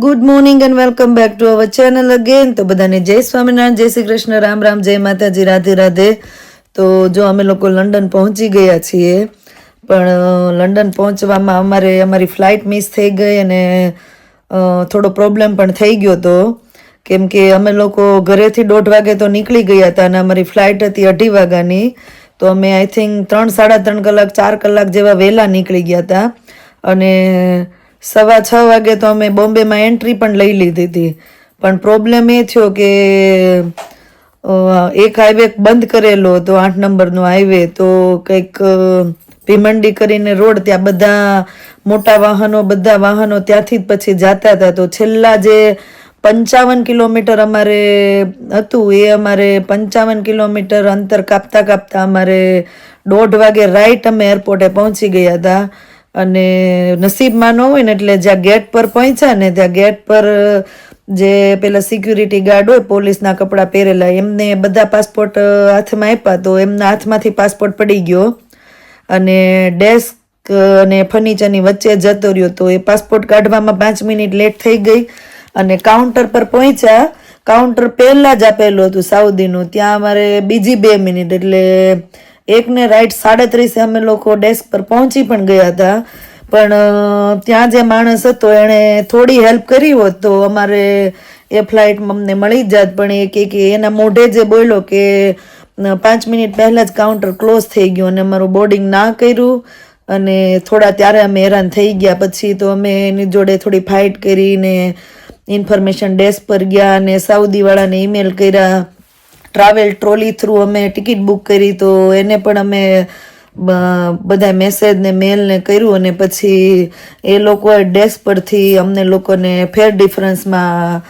Good morning and welcome back to our channel again. તો બધાને જય સ્વામિનારાયણ, જય શ્રી કૃષ્ણ, રામ રામ, જય માતાજી, રાધે રાધે. તો જો અમે લોકો લંડન પહોંચી ગયા છીએ, પણ લંડન પહોંચવામાં અમારી ફ્લાઇટ મિસ થઈ ગઈ અને થોડો પ્રોબ્લેમ પણ થઈ ગયો હતો, કેમ કે અમે લોકો ઘરેથી 1:30 વાગે તો નીકળી ગયા હતા અને અમારી ફ્લાઇટ હતી 2:30 વાગ્યાની. તો અમે આઈ થિંક 3-3.5 કલાક 4 કલાક જેવા વહેલા નીકળી ગયા હતા અને 6:15 વાગે તો અમે બોમ્બેમાં એન્ટ્રી પણ લઈ લીધી હતી. પણ પ્રોબ્લેમ એ થયો કે એક હાઈવે બંધ કરેલો હતો, 8 નંબરનો હાઈવે. તો કંઈક ભીમંડી કરીને રોડ, ત્યાં બધા મોટા બધા વાહનો ત્યાંથી જ પછી જતા હતા. તો છેલ્લા જે 55 કિલોમીટર અમારે હતું, એ અમારે 55 કિલોમીટર અંતર કાપતા અમારે 1:30 વાગે રાઈટ અમે એરપોર્ટે પહોંચી ગયા હતા. અને નસીબમાં ન હોય ને, એટલે જ્યાં ગેટ પર પહોંચ્યા ને, ત્યાં ગેટ પર જે પેલા સિક્યુરિટી ગાર્ડ હોય, પોલીસના કપડાં પહેરેલા, એમને બધા પાસપોર્ટ હાથમાં આપ્યા. તો એમના હાથમાંથી પાસપોર્ટ પડી ગયો અને ડેસ્ક અને ફર્નિચરની વચ્ચે જતો રહ્યો. તો એ પાસપોર્ટ કાઢવામાં 5 મિનિટ લેટ થઈ ગઈ અને કાઉન્ટર પર પહોંચ્યા. કાઉન્ટર પહેલાં જ આપેલું હતું સાઉદીનું, ત્યાં અમારે બીજી 2 મિનિટ, એટલે 1 ને રાઈટ 37 અમે લોકો ડેસ્ક પર પહોંચી પણ ગયા હતા. પણ ત્યાં જે માણસ હતો એણે થોડી હેલ્પ કરી હોત તો અમારે એ ફ્લાઇટમાં અમને મળી જ જાત. પણ એ કે એના મોઢે જે બોલ્યો કે 5 મિનિટ પહેલાં જ કાઉન્ટર ક્લોઝ થઈ ગયું અને અમારું બોર્ડિંગ ના કર્યું અને ત્યારે અમે હેરાન થઈ ગયા. પછી તો અમે એની જોડે થોડી ફાઇટ કરીને ઇન્ફોર્મેશન ડેસ્ક પર ગયા અને સાઉદીવાળાને ઈમેલ કર્યા. ટ્રાવેલ ટ્રોલી થ્રુ અમે ટિકિટ બુક કરી, તો એને પણ અમે બધા મેસેજ ને મેલ ને કર્યું અને પછી એ લોકોએ ડેસ્ક પરથી અમને લોકોને ફેર ડિફરન્સમાં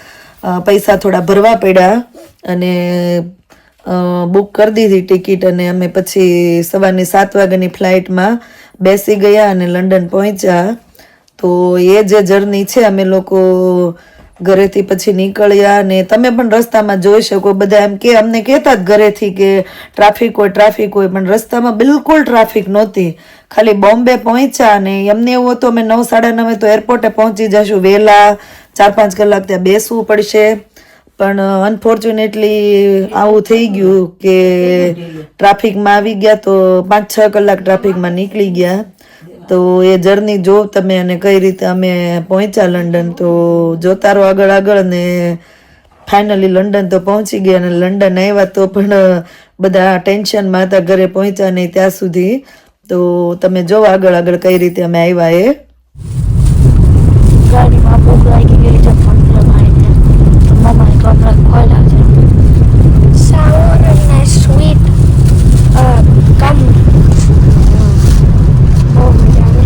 પૈસા થોડા ભરવા પડ્યા અને બુક કરી દીધી ટિકિટ. અને અમે પછી સવારની 7 વાગ્યાની ફ્લાઇટમાં બેસી ગયા અને લંડન પહોંચ્યા. તો એ જે જર્ની છે, અમે લોકો ઘરેથી પછી નીકળ્યા. અને તમે પણ રસ્તામાં જોઈ શકો, બધા એમ કે અમને કહેતા જ ઘરેથી કે ટ્રાફિક હોય, પણ રસ્તામાં બિલકુલ ટ્રાફિક નહોતી. ખાલી બોમ્બે પહોંચ્યા અને એમને એવું હતું અમે 9-9:30 તો એરપોર્ટે પહોંચી જશું, વહેલા 4-5 કલાક ત્યાં બેસવું પડશે. પણ અનફોર્ચ્યુનેટલી આવું થઈ ગયું કે ટ્રાફિકમાં આવી ગયા, તો 5-6 કલાક ટ્રાફિકમાં નીકળી ગયા. તો એ જર્ની જો તમે અને કઈ રીતે અમે પહોંચ્યા લંડન, તો જોતા રહો આગળ ને ફાઇનલી લંડન તો પહોંચી ગયા. અને લંડન આવ્યા તો પણ બધા ટેન્શનમાં હતા, ઘરે પહોંચ્યા નહીં ત્યાં સુધી. તો તમે જો આગળ કઈ રીતે અમે આવ્યા એ. ગાડીમાં ભૂખ લાગી ગઈ છે, પણ મમ્માએ કપડાં ખોલ્યા છે. Sour and sweet gum. બહુ મજા આવે.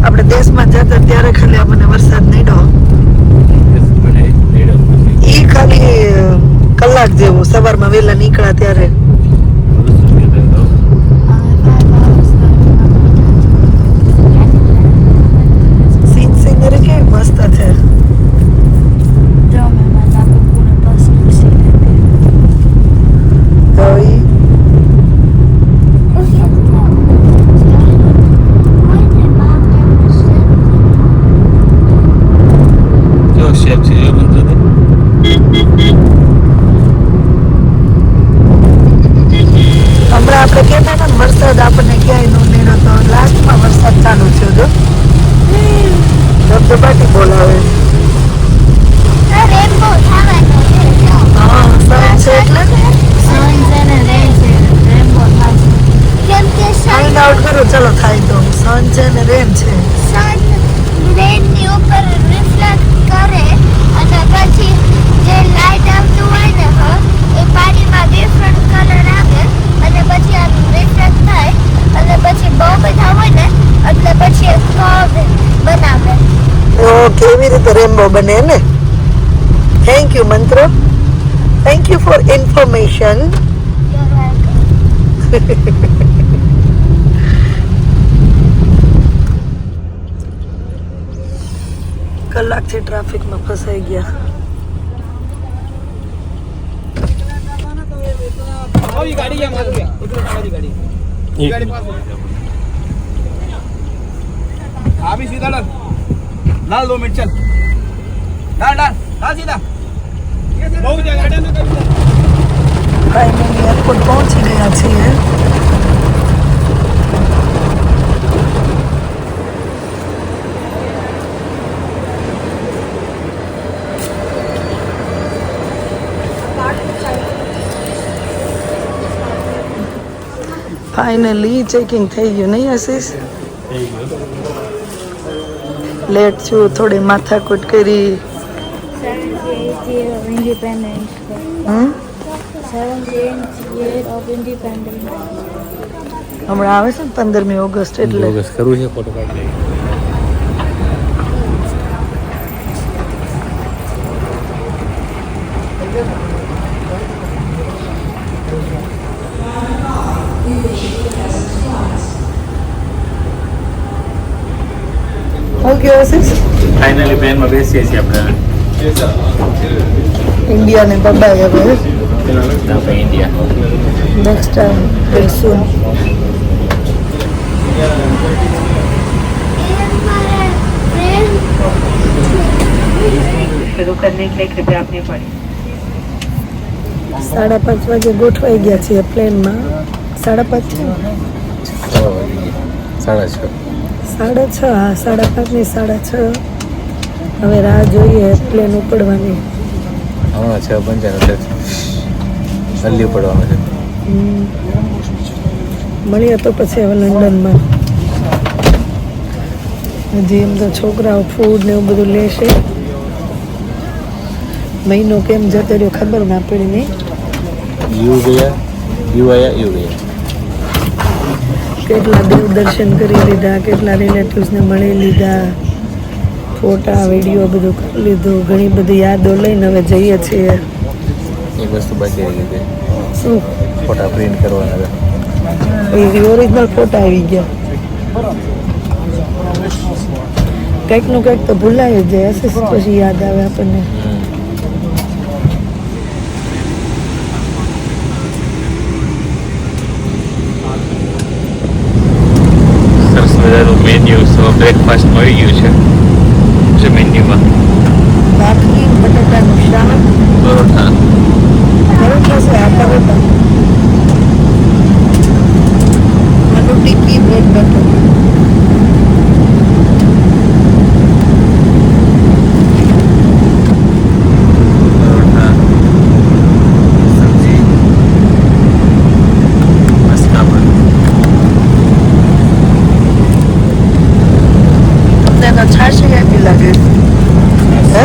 આપણે દેશમાં જતા ત્યારે ખાલી આપણને વરસાદ નડ્યો, એ ખાલી કલાક જેવું સવારમાં વહેલા નીકળ્યા ત્યારે. સીનરી કેવી મસ્ત છે. વરસાદ આપણને ક્યાંય નો નીડો, તો લાસ્ટમાં વરસાદ ચાલુ થયો. જો ધબધબાટી બોલાવે. ફાઇન્ડ આઉટ કરો, ચલો થાય તો. સન છે ને રેન છે. સન રેન ની ઉપર રિફ્લેક્ટ કરે અને પછી જે લાઈટ મંત્રો બને ને. થેન્ક યુ મંત્રો. Thank you for information. કલાકથી ટ્રાફિકમાં ફસાઈ ગયા. अभी सीधा डाल डाल 2 मिनट चल डाल डाल डाल सीधा बहुत जगह डाल ना ફાઇનલી એરપોર્ટ પહોંચી ગયા છીએ. ફાઇનલી ચેકિંગ થઈ ગયું નહીં આશીષ? લેટ છું, થોડી માથાકૂટ કરી. 78th year of independence. 78th year of independence. હમણાં આવે છે ને 15મી ઓગસ્ટ એટલે કરું છે ફોટો પાડી ઓકે આશીષ. ફાઇનલી પ્લેનમાં બેસીએ છીએ આપણે ઇન્ડિયાને બબાય હવે. આપણે ઇન્ડિયા નેક્સ્ટ ટાઈમ વેરી સૂન. शुरू करने के लिए कृपया अपने पढ़ें 5:30 વાગે ગોઠવાઈ ગયા છીએ પ્લેનમાં. 5:30 સાડા 6:30. હા 5:30 6:30. હવે રાહ જોઈએ પ્લેન ઉપડવાની. હમણાં 6:55 જલ્દી પડવાનું છે. મળીએ તો પછી હવે લંડનમાં. હજી એમ તો છોકરાઓ ફૂડ ને એવું બધું લેશે. મહિનો કેમ જતો રહ્યો ખબર ના પડી નહીં. યુ ગયા કેટલા દેવ દર્શન કરી લીધા, કેટલા રિલેટિવ્સને મળી લીધા, ફોટા વિડીયો બધું કરી લીધું. ઘણી બધી યાદો લઈને હવે જઈએ છીએ. એક વસ્તુ બાકી રહી ગઈ, શું? ફોટા પ્રિન્ટ કરવાના હતા. એ ઓરિજિનલ ફોટા આવી ગયા. કંઈકનું કંઈક તો ભૂલાય જ જાય હશે, પછી યાદ આવે આપણને. સરસ મજાનું મેન્યુ બ્રેકફાસ્ટ મળી ગયું છે મેન્યુમાં. ભાખરી, બટાકાનું શાક, પરોઠા પરોઠા છે આ પરોઠા, આલુ ટિક્કી, બ્રેડ બટર. છાશ આપી લાગે હે?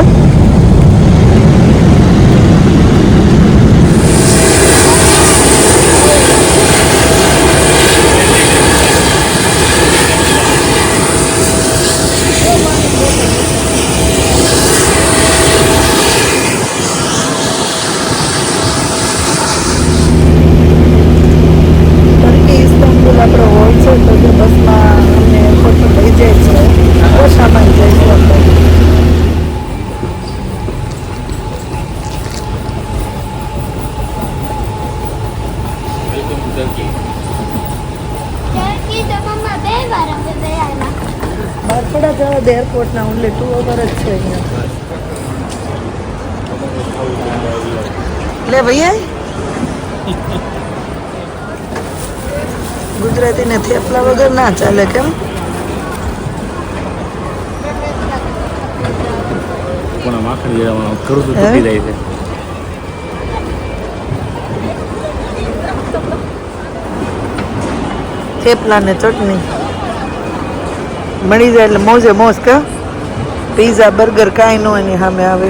ઇસ્તાંબુલ આપણો હોય છે તો જે બસમાં અમને એરપોર્ટ પર લઈ જાય છે. ઓછામાં જઈશું આપણે. બહાર થોડા જવા દે એરપોર્ટના ઓનલી 2 અવર જ છે અહીંયા. લે ભૈયા ગુજરાતીને થેપલા વગર ના ચાલે કેમ? પણ માખણ જેવા કરું છું તૂટી જાય છે. થેપલા ને ચટણી મળી જાય એટલે મોજે મોજ. કા પીઝા બર્ગર કાંઈ નો એની સામે આવે.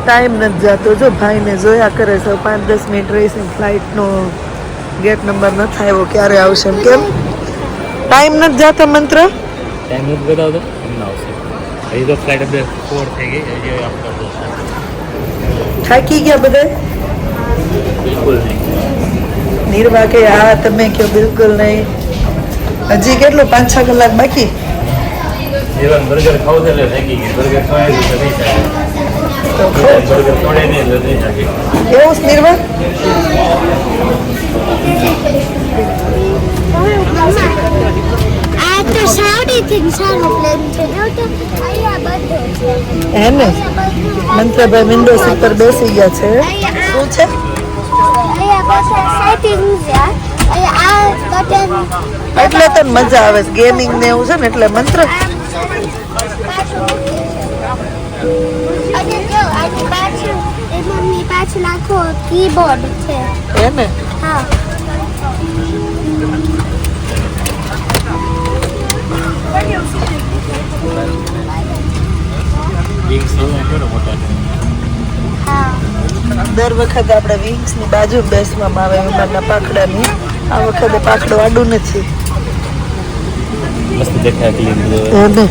ટાઈમ નથી જતો. જો ભાઈને જોયા કરે છે 5-10 મિનિટ રહીશ ફ્લાઇટનો ગેટ નંબર નથી આવ્યો, ક્યારે આવશે એમ? કેમ ટાઈમ નથી જાતો મંત્ર? ટાઈમ નથી બતાવતો એમને આવશે. હજી તો ફ્લાઇટ આપણે 4 થઈ ગઈ, હજી આપણે થાકી ગયા બધા? બિલકુલ નહીં. નિર્વા કે હા, તમે કયો બિલકુલ નહીં. હજી કેટલું 5-6 કલાક બાકી? જીવન બર્ગર ખાવું છે એટલે થાકી ગઈ. બર્ગર ખવાય તો નહીં થાય. તો ખાઓ. બર્ગર ખવડે નહીં એટલે નહીં થાકી. એવું છે નિર્વા? આ તો સાવડીથી સારો પ્લેન છે. જો તો અહીંયા બધું છે. હે ને મંત્રભાઈ વિન્ડો સીટ પર બેસી ગયા છે. શું છે? અહીંયા બધું સેટિંગ છે. અહીંયા આ બટન એટલે તો મજા આવે છે ગેમિંગ ને એવું છે ને, એટલે મંત્ર અને જો આની પાછળ એમની પાછળ આખો કીબોર્ડ છે. હે ને. હા. વિંગ્સ કેવો મોટા છે. હા. દર વખતે આપણે વિંગ્સ ની બાજુ બેસવામાં આવે વિમાનના પાખડાની. આ વખતે પાખડો આડું નથી. મસ્ત દેખાય ક્લીન. હે ને.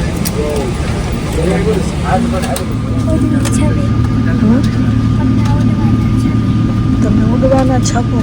તમે ઉડવાના છાપો.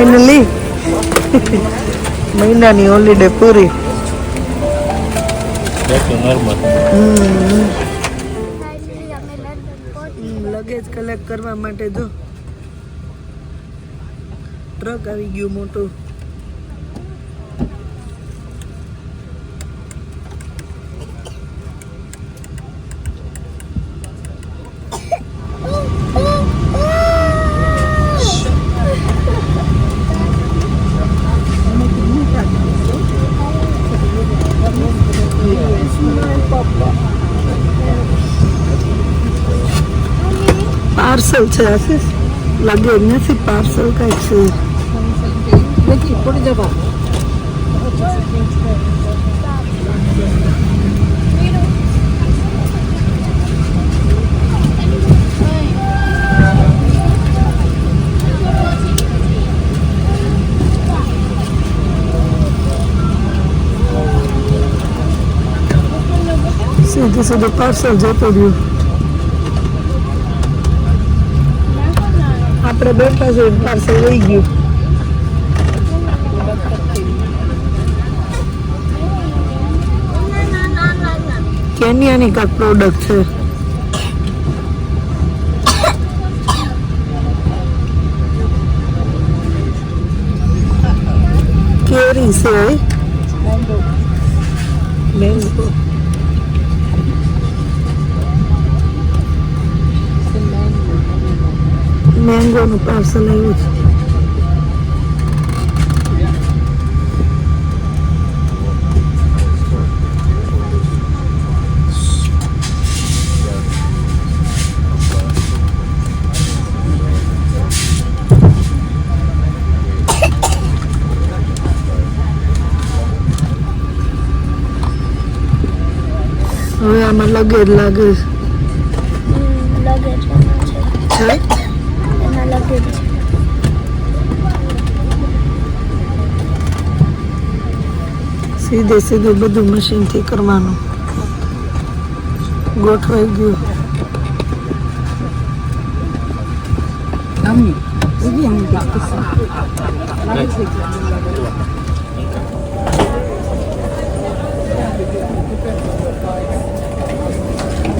ફાઇનલી મહિનાની holiday puri. Back to normal. Luggage collect કરવા માટે જો ટ્રક આવી ગયું મોટું. પાર્સલ છે આશીષ, લગેજ નથી, પાર્સલ કઈક છે. સીધું સીધું પાર્સલ જતો રહ્યું. આપણે બેઠા છે પાર્સલ લઈ ગયું. કેન્યાની કાંઈક પ્રોડક્ટ છે. કેરી છે મેંગો. મેંગોનું પાર્સલ આવ્યું છે. હવે આમાં લગેજ લાગે લગેજ છે. એમાં લગેજ છે. સીધે સીધું બધું મશીનથી કરવાનું. ગોઠવાઈ ગયું.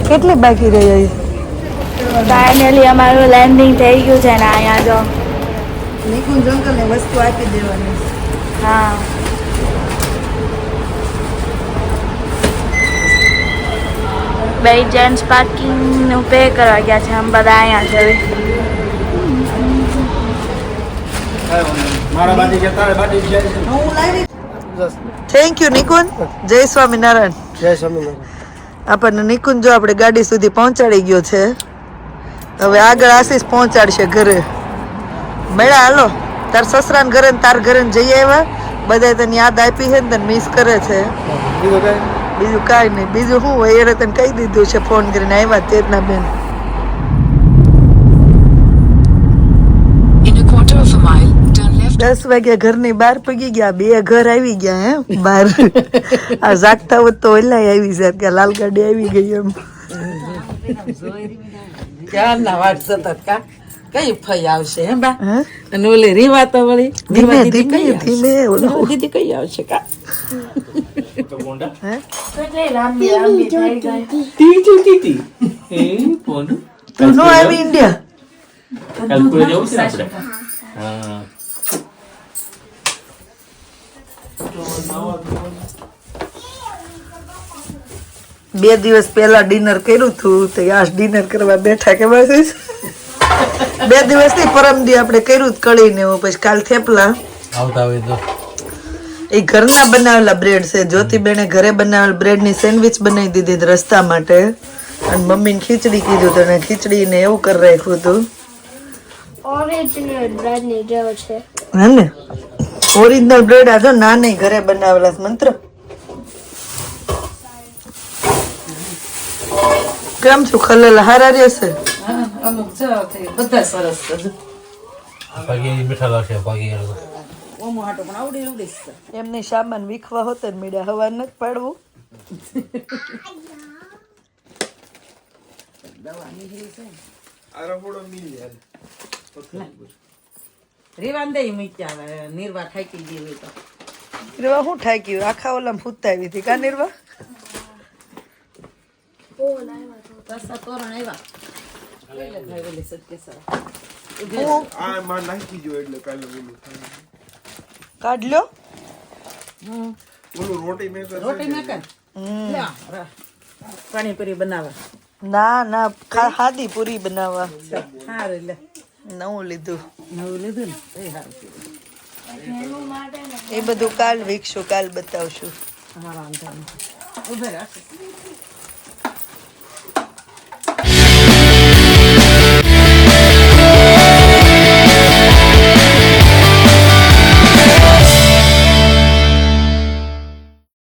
કેટલી બાકી રહી? ફાઇનલી અમારું લેન્ડિંગ થઈ ગયું છે ને અહીંયા જો. નિકુંજ અંકલને વસ્તુ આપી દેવાની. હા બે જેન્ટ્સ પાર્કિંગનું પે કરવા ગયા છે. આમ બધા અહીંયા છે. મારા બાટી છે, તારે બાટી છે. Thank you Nikunj. જય સ્વામિનારાયણ. જય સ્વામિનારાયણ. આપણને નિકુંજ જો આપણે ગાડી સુધી પહોંચાડી ગયો છે. હવે આગળ આશીષ પહોંચાડશે ઘરે. મેળા હાલો, તાર સસરાને ઘરે ને તાર ઘરે જઈ આવ્યા. બધા તને યાદ આપી છે ને તને મિસ કરે છે. બીજું કાંઈ નહીં. બીજું શું હોય એને તને કહી દીધું છે ફોન કરીને આવ્યા ચેતના બેન. In a quarter of a mile, turn left. 10 વાગ્યા ઘરની બહાર પગી ગયા. 2 ઘર આવી ગયા હે બહાર. આ જાગતા હોત તો ઓલા આવી જાય કે લાલ ગાડી આવી ગઈ એમ. ક્યારના વાટ સતત કા કઈ ફઈ આવશે હે બા હે? અને ઓલી રીવા તો વળી ધીમે રીવા દીદી ધીમે કઈ આવશે? ધીમે ઓલો. રીવા દીદી કઈ આવશે કા હે? કેટલી લાંબી લાંબી થઈ ગઈ. Titi, titi. Pon. તું નો આવી ઇન્ડિયા? Kalkula jauh sih આપણે. હા. 2 દિવસ પહેલા ડિનર કર્યું હતું તો આજ ડિનર કરવા બેઠા કે બસ 2 દિવસથી પરમદી આપણે કર્યું કળી ને એવું. પછી કાલ થેપલા. આવતા હોય તો એ ઘરના બનાવેલા બ્રેડ છે. જ્યોતિબેને ઘરે બનાવેલ બ્રેડની સેન્ડવિચ બનાવી દીધી રસ્તા માટે. અને મમ્મીને ખીચડી કીધું તો એને ખીચડીને એવું કરી રાખ્યું હતું. ઓરિજિનલ બ્રેડની જેવો છે. હે ને ઓરિજિનલ બ્રેડ આ જો ના નહીં ઘરે બનાવેલા છે. મંત્ર કેમ છું? ખલેલા હારા રહેશે? હા અમુક જવા થઈ બધા સરસ છે pagi મીઠા લાગશે pagi ઓમો હાટો પણ આવડી આવડી છે એમની સામાન વીખવા હોતે ને મીડા હવા નથી પાડવું. રીવાન દે મૂક્યા હવે નિર્વા થાકી ગઈ હોય તો નિર્વા શું થાય ગયું આખા ઓલામાં ફૂટતા આવી હતી કા નિર્વા રસ્તા તોરણ આવ્યા એટલે ભાઈ ઓલી સત્યસર આ માં નાખી જો એટલે કાલે ઓલું કાઢ લ્યો ઓલું રોટી મેકર રોટી મેકર પાણીપુરી બનાવવા ના ના ખાધી પૂરી બનાવવા સારું લે નવું લીધું નવું લીધું ને એ સારું એ બધું કાલ વીકશું કાલ બતાવશું હા વાંધો નહીં ઉભે રાખ